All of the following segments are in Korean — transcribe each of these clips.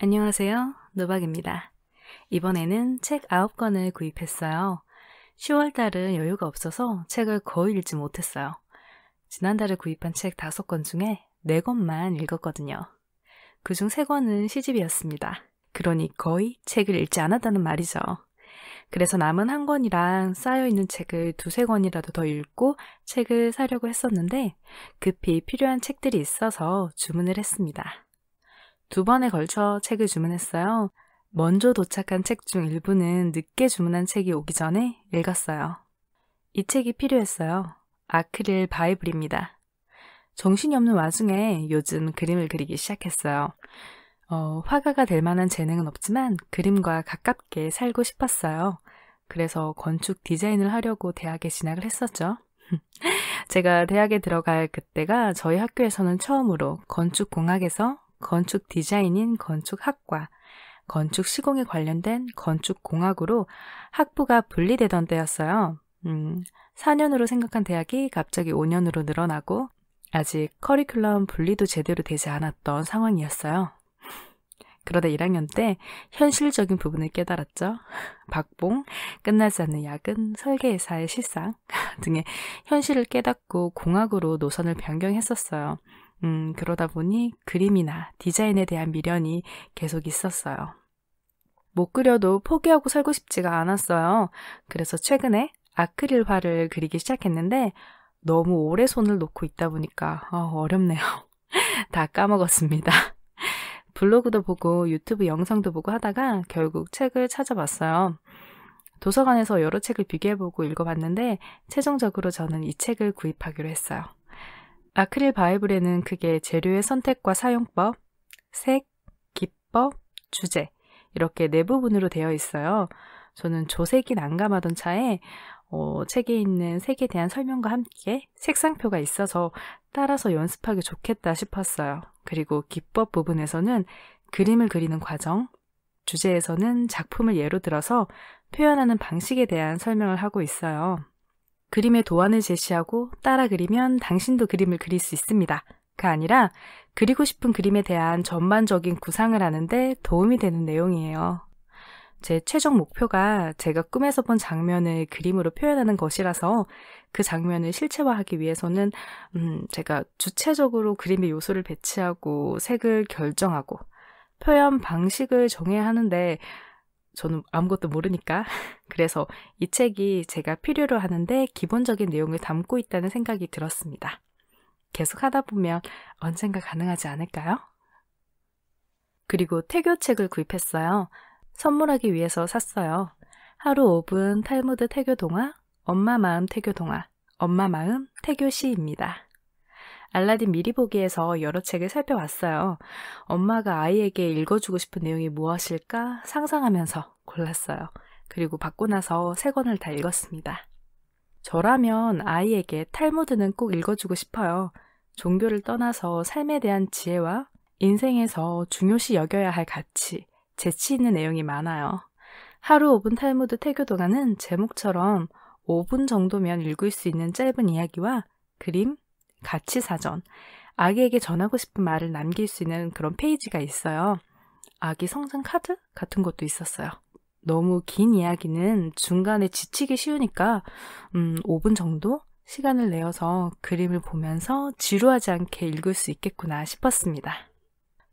안녕하세요. 노박입니다. 이번에는 책 9권을 구입했어요. 10월달은 여유가 없어서 책을 거의 읽지 못했어요. 지난달에 구입한 책 5권 중에 4권만 읽었거든요. 그중 3권은 시집이었습니다. 그러니 거의 책을 읽지 않았다는 말이죠. 그래서 남은 1권이랑 쌓여있는 책을 2-3권이라도 더 읽고 책을 사려고 했었는데 급히 필요한 책들이 있어서 주문을 했습니다. 2번에 걸쳐 책을 주문했어요. 먼저 도착한 책 중 일부는 늦게 주문한 책이 오기 전에 읽었어요. 이 책이 필요했어요. 아크릴 바이블입니다. 정신이 없는 와중에 요즘 그림을 그리기 시작했어요. 화가가 될 만한 재능은 없지만 그림과 가깝게 살고 싶었어요. 그래서 건축 디자인을 하려고 대학에 진학을 했었죠. 제가 대학에 들어갈 그때가 저희 학교에서는 처음으로 건축공학에서 건축 디자인인 건축학과, 건축 시공에 관련된 건축공학으로 학부가 분리되던 때였어요. 4년으로 생각한 대학이 갑자기 5년으로 늘어나고 아직 커리큘럼 분리도 제대로 되지 않았던 상황이었어요. 그러다 1학년 때 현실적인 부분을 깨달았죠. 박봉, 끝나지 않는 야근, 설계회사의 실상 등의 현실을 깨닫고 공학으로 노선을 변경했었어요. 그러다 보니 그림이나 디자인에 대한 미련이 계속 있었어요. 못 그려도 포기하고 살고 싶지가 않았어요. 그래서 최근에 아크릴화를 그리기 시작했는데 너무 오래 손을 놓고 있다 보니까 어렵네요. 다 까먹었습니다. 블로그도 보고 유튜브 영상도 보고 하다가 결국 책을 찾아봤어요. 도서관에서 여러 책을 비교해보고 읽어봤는데 최종적으로 저는 이 책을 구입하기로 했어요. 아크릴 바이블에는 크게 재료의 선택과 사용법, 색, 기법, 주제 이렇게 4부분으로 되어 있어요. 저는 조색이 난감하던 차에 책에 있는 색에 대한 설명과 함께 색상표가 있어서 따라서 연습하기 좋겠다 싶었어요. 그리고 기법 부분에서는 그림을 그리는 과정, 주제에서는 작품을 예로 들어서 표현하는 방식에 대한 설명을 하고 있어요. 그림의 도안을 제시하고 따라 그리면 당신도 그림을 그릴 수 있습니다. 가 아니라 그리고 싶은 그림에 대한 전반적인 구상을 하는데 도움이 되는 내용이에요. 제 최종 목표가 제가 꿈에서 본 장면을 그림으로 표현하는 것이라서 그 장면을 실체화하기 위해서는 제가 주체적으로 그림의 요소를 배치하고 색을 결정하고 표현 방식을 정해야 하는데 저는 아무것도 모르니까 그래서 이 책이 제가 필요로 하는데 기본적인 내용을 담고 있다는 생각이 들었습니다. 계속 하다 보면 언젠가 가능하지 않을까요? 그리고 태교책을 구입했어요. 선물하기 위해서 샀어요. 하루 5분 탈무드 태교 동화, 엄마 마음 태교 동화, 엄마 마음 태교 시입니다. 알라딘 미리 보기에서 여러 책을 살펴봤어요. 엄마가 아이에게 읽어주고 싶은 내용이 무엇일까 상상하면서 골랐어요. 그리고 받고 나서 3권을 다 읽었습니다. 저라면 아이에게 탈무드는 꼭 읽어주고 싶어요. 종교를 떠나서 삶에 대한 지혜와 인생에서 중요시 여겨야 할 가치, 재치 있는 내용이 많아요. 하루 5분 탈무드 태교 동화는 제목처럼 5분 정도면 읽을 수 있는 짧은 이야기와 그림, 가치사전, 아기에게 전하고 싶은 말을 남길 수 있는 그런 페이지가 있어요. 아기 성장 카드 같은 것도 있었어요. 너무 긴 이야기는 중간에 지치기 쉬우니까 5분 정도 시간을 내어서 그림을 보면서 지루하지 않게 읽을 수 있겠구나 싶었습니다.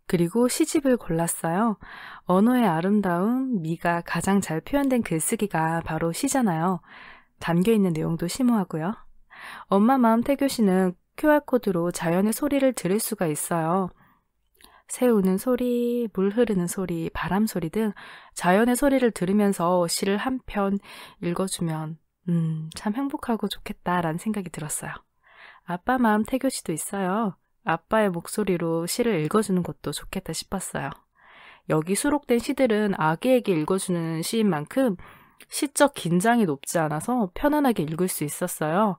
그리고 시집을 골랐어요. 언어의 아름다움, 미가 가장 잘 표현된 글쓰기가 바로 시잖아요. 담겨있는 내용도 심오하고요. 엄마 마음 태교시는 QR코드로 자연의 소리를 들을 수가 있어요. 새 우는 소리, 물 흐르는 소리, 바람 소리 등 자연의 소리를 들으면서 시를 한 편 읽어주면 참 행복하고 좋겠다라는 생각이 들었어요. 아빠 마음 태교시도 있어요. 아빠의 목소리로 시를 읽어주는 것도 좋겠다 싶었어요. 여기 수록된 시들은 아기에게 읽어주는 시인 만큼 시적 긴장이 높지 않아서 편안하게 읽을 수 있었어요.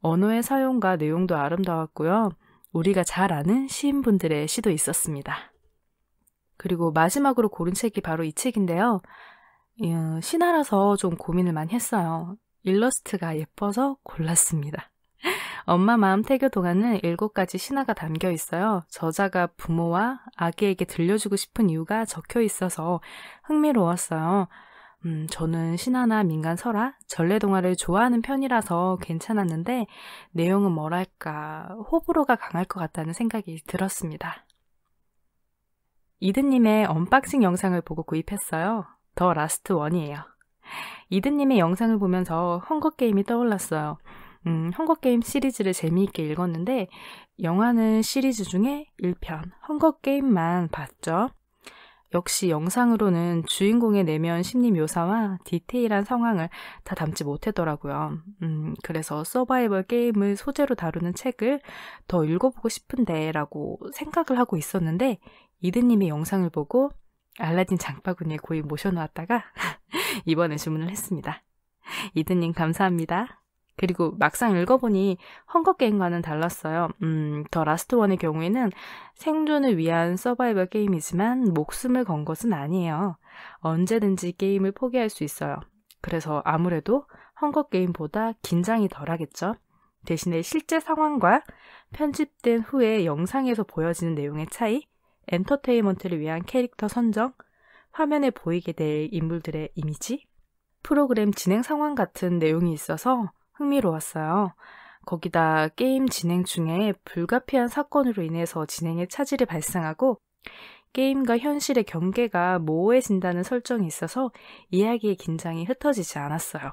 언어의 사용과 내용도 아름다웠고요. 우리가 잘 아는 시인분들의 시도 있었습니다. 그리고 마지막으로 고른 책이 바로 이 책인데요. 신화라서 좀 고민을 많이 했어요. 일러스트가 예뻐서 골랐습니다. 엄마 마음 태교 동화는 7가지 신화가 담겨 있어요. 저자가 부모와 아기에게 들려주고 싶은 이유가 적혀 있어서 흥미로웠어요. 저는 신화나 민간 설화, 전래동화를 좋아하는 편이라서 괜찮았는데 내용은 뭐랄까 호불호가 강할 것 같다는 생각이 들었습니다. 이드님의 언박싱 영상을 보고 구입했어요. 더 라스트 원이에요. 이드님의 영상을 보면서 헝거게임이 떠올랐어요. 헝거게임 시리즈를 재미있게 읽었는데 영화는 시리즈 중에 1편, 헝거게임만 봤죠. 역시 영상으로는 주인공의 내면 심리 묘사와 디테일한 상황을 다 담지 못하더라고요. 그래서 서바이벌 게임을 소재로 다루는 책을 더 읽어보고 싶은데 라고 생각을 하고 있었는데 이드님의 영상을 보고 알라딘 장바구니에 고이 모셔놓았다가 이번에 주문을 했습니다. 이드님 감사합니다. 그리고 막상 읽어보니 헝거게임과는 달랐어요. 더 라스트 원의 경우에는 생존을 위한 서바이벌 게임이지만 목숨을 건 것은 아니에요. 언제든지 게임을 포기할 수 있어요. 그래서 아무래도 헝거게임보다 긴장이 덜하겠죠. 대신에 실제 상황과 편집된 후에 영상에서 보여지는 내용의 차이, 엔터테인먼트를 위한 캐릭터 선정, 화면에 보이게 될 인물들의 이미지, 프로그램 진행 상황 같은 내용이 있어서 흥미로웠어요. 거기다 게임 진행 중에 불가피한 사건으로 인해서 진행에 차질이 발생하고 게임과 현실의 경계가 모호해진다는 설정이 있어서 이야기의 긴장이 흩어지지 않았어요.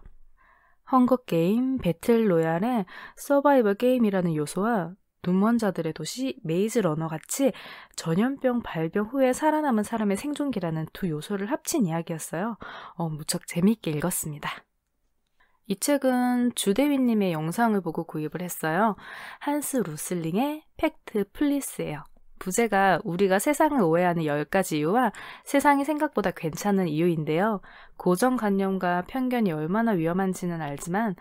헝거게임, 배틀로얄의 서바이벌 게임이라는 요소와 눈먼자들의 도시 메이즈 러너 같이 전염병 발병 후에 살아남은 사람의 생존기라는 두 요소를 합친 이야기였어요. 무척 재미있게 읽었습니다. 이 책은 주대휘님의 영상을 보고 구입을 했어요. 한스 루슬링의 팩트 플리스예요. 부제가 우리가 세상을 오해하는 10가지 이유와 세상이 생각보다 괜찮은 이유인데요. 고정관념과 편견이 얼마나 위험한지는 알지만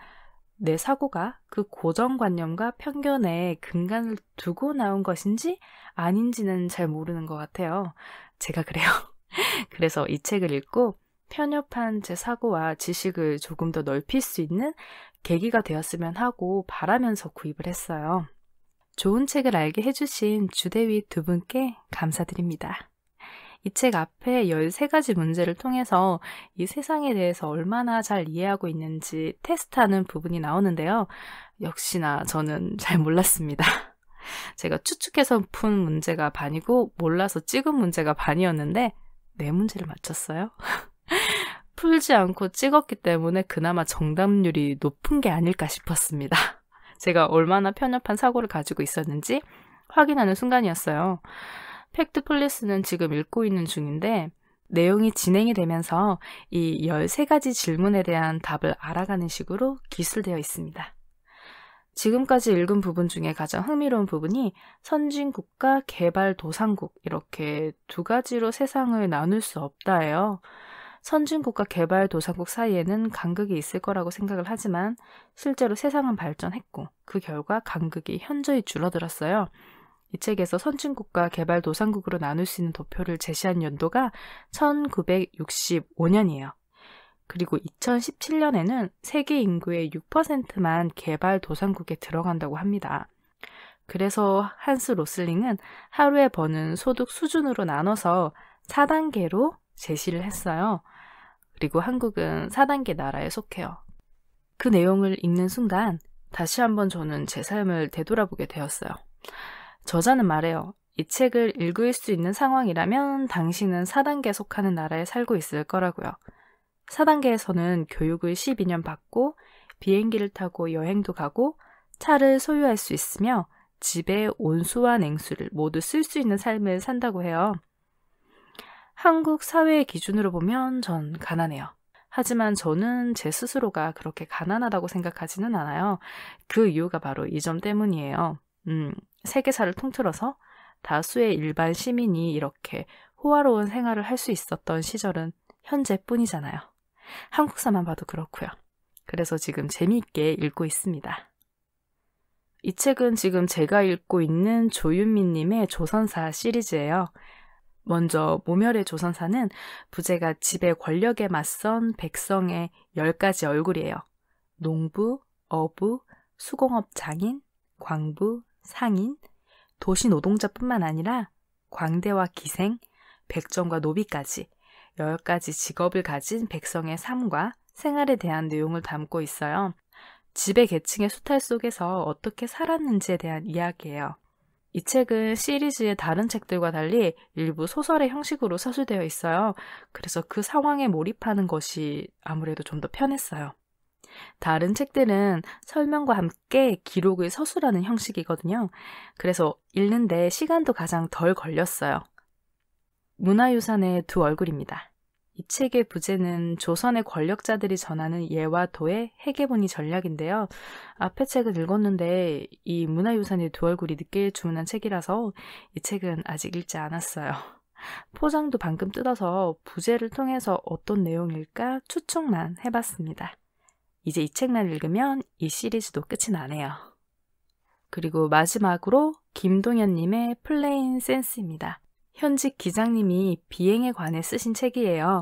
내 사고가 그 고정관념과 편견에 근간을 두고 나온 것인지 아닌지는 잘 모르는 것 같아요. 제가 그래요. 그래서 이 책을 읽고 편협한 제 사고와 지식을 조금 더 넓힐 수 있는 계기가 되었으면 하고 바라면서 구입을 했어요. 좋은 책을 알게 해주신 주대휘 두 분께 감사드립니다. 이 책 앞에 13가지 문제를 통해서 이 세상에 대해서 얼마나 잘 이해하고 있는지 테스트하는 부분이 나오는데요. 역시나 저는 잘 몰랐습니다. 제가 추측해서 푼 문제가 반이고 몰라서 찍은 문제가 반이었는데 4문제를 맞췄어요. 풀지 않고 찍었기 때문에 그나마 정답률이 높은 게 아닐까 싶었습니다. 제가 얼마나 편협한 사고를 가지고 있었는지 확인하는 순간이었어요. 팩트 플리스는 지금 읽고 있는 중인데 내용이 진행이 되면서 이 13가지 질문에 대한 답을 알아가는 식으로 기술되어 있습니다. 지금까지 읽은 부분 중에 가장 흥미로운 부분이 선진국과 개발도상국 이렇게 2가지로 세상을 나눌 수 없다예요. 선진국과 개발도상국 사이에는 간극이 있을 거라고 생각을 하지만 실제로 세상은 발전했고 그 결과 간극이 현저히 줄어들었어요. 이 책에서 선진국과 개발도상국으로 나눌 수 있는 도표를 제시한 연도가 1965년이에요. 그리고 2017년에는 세계 인구의 6%만 개발도상국에 들어간다고 합니다. 그래서 한스 로슬링은 하루에 버는 소득 수준으로 나눠서 4단계로 제시를 했어요. 그리고 한국은 4단계 나라에 속해요. 그 내용을 읽는 순간 다시 한번 저는 제 삶을 되돌아보게 되었어요. 저자는 말해요. 이 책을 읽을 수 있는 상황이라면 당신은 4단계에 속하는 나라에 살고 있을 거라고요. 4단계에서는 교육을 12년 받고 비행기를 타고 여행도 가고 차를 소유할 수 있으며 집에 온수와 냉수를 모두 쓸 수 있는 삶을 산다고 해요. 한국 사회의 기준으로 보면 전 가난해요. 하지만 저는 제 스스로가 그렇게 가난하다고 생각하지는 않아요. 그 이유가 바로 이 점 때문이에요. 세계사를 통틀어서 다수의 일반 시민이 이렇게 호화로운 생활을 할 수 있었던 시절은 현재뿐이잖아요. 한국사만 봐도 그렇고요. 그래서 지금 재미있게 읽고 있습니다. 이 책은 지금 제가 읽고 있는 조윤미님의 조선사 시리즈예요. 먼저 모멸의 조선사는 부제가 지배 권력에 맞선 백성의 10가지 얼굴이에요. 농부, 어부, 수공업 장인, 광부, 상인, 도시 노동자뿐만 아니라 광대와 기생, 백정과 노비까지 10가지 직업을 가진 백성의 삶과 생활에 대한 내용을 담고 있어요. 지배 계층의 수탈 속에서 어떻게 살았는지에 대한 이야기예요. 이 책은 시리즈의 다른 책들과 달리 일부 소설의 형식으로 서술되어 있어요. 그래서 그 상황에 몰입하는 것이 아무래도 좀 더 편했어요. 다른 책들은 설명과 함께 기록을 서술하는 형식이거든요. 그래서 읽는데 시간도 가장 덜 걸렸어요. 문화유산의 두 얼굴입니다. 이 책의 부제는 조선의 권력자들이 전하는 예와 도의 해계분이 전략인데요. 앞에 책을 읽었는데 이 문화유산의 두 얼굴이 늦게 주문한 책이라서 이 책은 아직 읽지 않았어요. 포장도 방금 뜯어서 부제를 통해서 어떤 내용일까 추측만 해봤습니다. 이제 이 책만 읽으면 이 시리즈도 끝이 나네요. 그리고 마지막으로 김동현님의 플레인 센스입니다. 현직 기장님이 비행에 관해 쓰신 책이에요.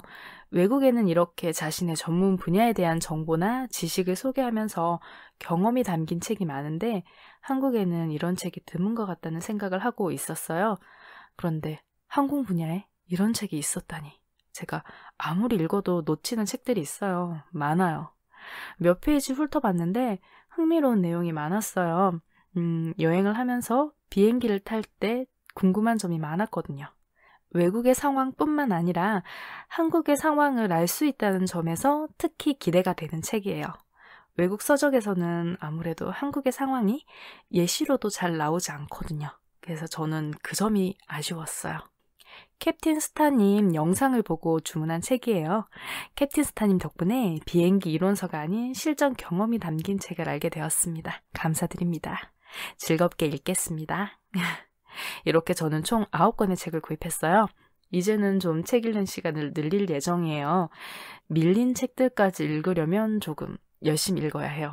외국에는 이렇게 자신의 전문 분야에 대한 정보나 지식을 소개하면서 경험이 담긴 책이 많은데 한국에는 이런 책이 드문 것 같다는 생각을 하고 있었어요. 그런데 항공 분야에 이런 책이 있었다니. 제가 아무리 읽어도 놓치는 책들이 있어요. 많아요. 몇 페이지 훑어봤는데 흥미로운 내용이 많았어요. 여행을 하면서 비행기를 탈 때 궁금한 점이 많았거든요. 외국의 상황뿐만 아니라 한국의 상황을 알 수 있다는 점에서 특히 기대가 되는 책이에요. 외국 서적에서는 아무래도 한국의 상황이 예시로도 잘 나오지 않거든요. 그래서 저는 그 점이 아쉬웠어요. 캡틴 스타님 영상을 보고 주문한 책이에요. 캡틴 스타님 덕분에 비행기 이론서가 아닌 실전 경험이 담긴 책을 알게 되었습니다. 감사드립니다. 즐겁게 읽겠습니다. 이렇게 저는 총 9권의 책을 구입했어요. 이제는 좀 책 읽는 시간을 늘릴 예정이에요. 밀린 책들까지 읽으려면 조금 열심히 읽어야 해요.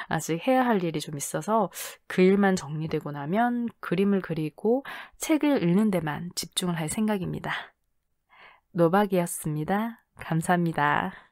아직 해야 할 일이 좀 있어서 그 일만 정리되고 나면 그림을 그리고 책을 읽는 데만 집중을 할 생각입니다. 노박이었습니다. 감사합니다.